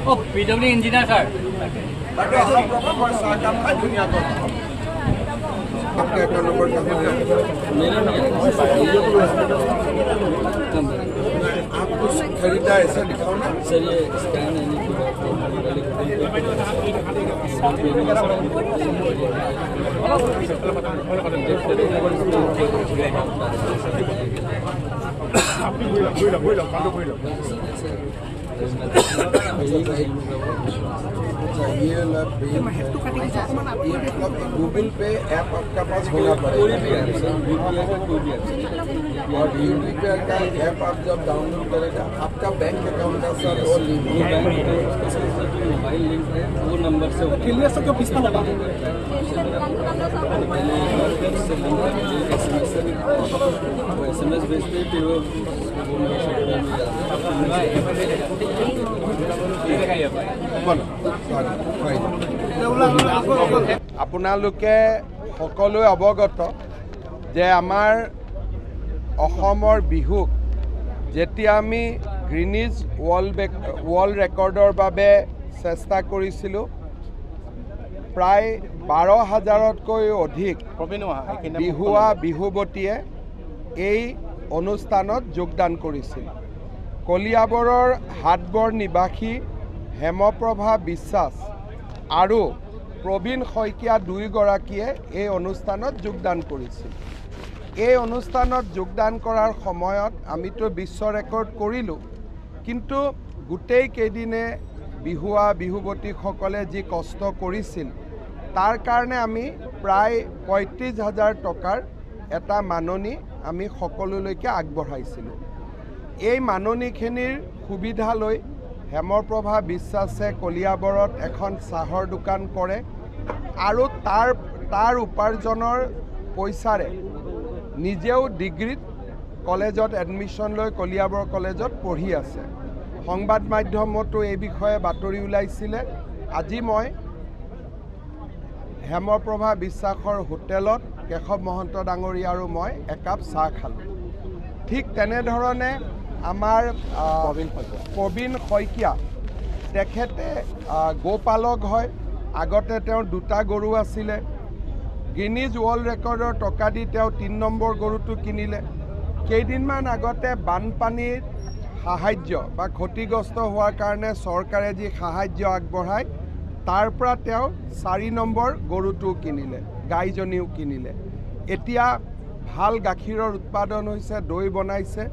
Oh, PW engineer sir. आप कुछ खरीदा ऐसा दिखाओ ना सर। ये स्कैन है गूगल पे ऐप आपका पास होना पड़ेगा और यूपीआई का ऐप आप जब डाउनलोड करेगा आपका बैंक अकाउंट का सर और मोबाइल लिंक है वो नंबर से क्लियर से क्यों पिस्ता लगा SMS भेजते फिर वो আপোনালোকে সকলোৱে অৱগত যে আমাৰ অসমৰ বিহুক যেতিয়া আমি গ্ৰীনিজ ৱৰ্ল্ড ৰেকৰ্ডৰ বাবে চেষ্টা কৰিছিলোঁ প্ৰায় 12,000তকৈ অধিক বিহুৱা বিহুৱতীয়ে এই অনুষ্ঠানত যোগদান কৰিছিল। কলিয়াবৰৰ হাটবৰ নিবাসী হেমপ্ৰভা বিশ্বাস আৰু প্ৰবীণ শইকীয়া দুয়োগৰাকীয়ে এই অনুষ্ঠানত যোগদান কৰিছিল। এই অনুষ্ঠানত যোগদান কৰাৰ সময়ত আমিতো বিশ্ব ৰেকৰ্ড কৰিলোঁ, কিন্তু গোটেই কেইদিনে বিহুৱা বিহুৱতীসকলে যি কষ্ট কৰিছিল তাৰ কাৰণে আমি প্ৰায় 35,000 টকাৰ এটা মাননি আমি সকলোলৈকে আগবঢ়াইছিলোঁ। এই মাননিখিনিৰ সুবিধা লৈ হেমপ্ৰভা বিশ্বাসে কলিয়াবৰত এখন চাহৰ দোকান কৰে আৰু তাৰ উপাৰ্জনৰ পইচাৰে নিজেও ডিগ্ৰীত কলেজত এডমিশ্যন লৈ কলিয়াবৰ কলেজত পঢ়ি আছে। সংবাদ মাধ্যমতো এই বিষয়ে বাতৰি ওলাইছিলে। আজি মই হেমপ্ৰভা বিশ্বাসৰ হোটেলত কেশৱ মহন্ত ডাঙৰীয়া আৰু মই একাপ চাহ খালোঁ। ঠিক তেনেধৰণে আমাৰ প্ৰবীণ শইকীয়া তেখেতে গোপালক হয়। আগতে তেওঁৰ 2টা গৰু আছিলে। গিনিজ ৱৰ্ল্ড ৰেকৰ্ডৰ টকা দি তেওঁ 3 নম্বৰ গৰুটো কিনিলে। কেইদিনমান আগতে বানপানীৰ সাহায্য বা ক্ষতিগ্ৰস্ত হোৱাৰ কাৰণে চৰকাৰে যি সাহায্য আগবঢ়ায় তাৰ পৰা তেওঁ 4 নম্বৰ গৰুটো কিনিলে, গাইজনীও কিনিলে। এতিয়া ভাল গাখীৰৰ উৎপাদন হৈছে, দৈ বনাইছে।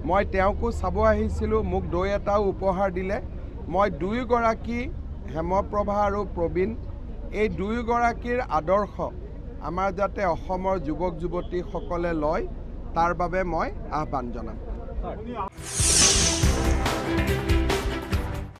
মই তেওঁকো চাব আহিছিলোঁ, মোক দৈ এটাও উপহাৰ দিলে। মই দুয়োগৰাকী হেমপ্ৰভা আৰু প্ৰবীণ এই দুয়োগৰাকীৰ আদৰ্শ আমাৰ যাতে অসমৰ যুৱক যুৱতীসকলে লয় তাৰ বাবে মই আহ্বান জনাম।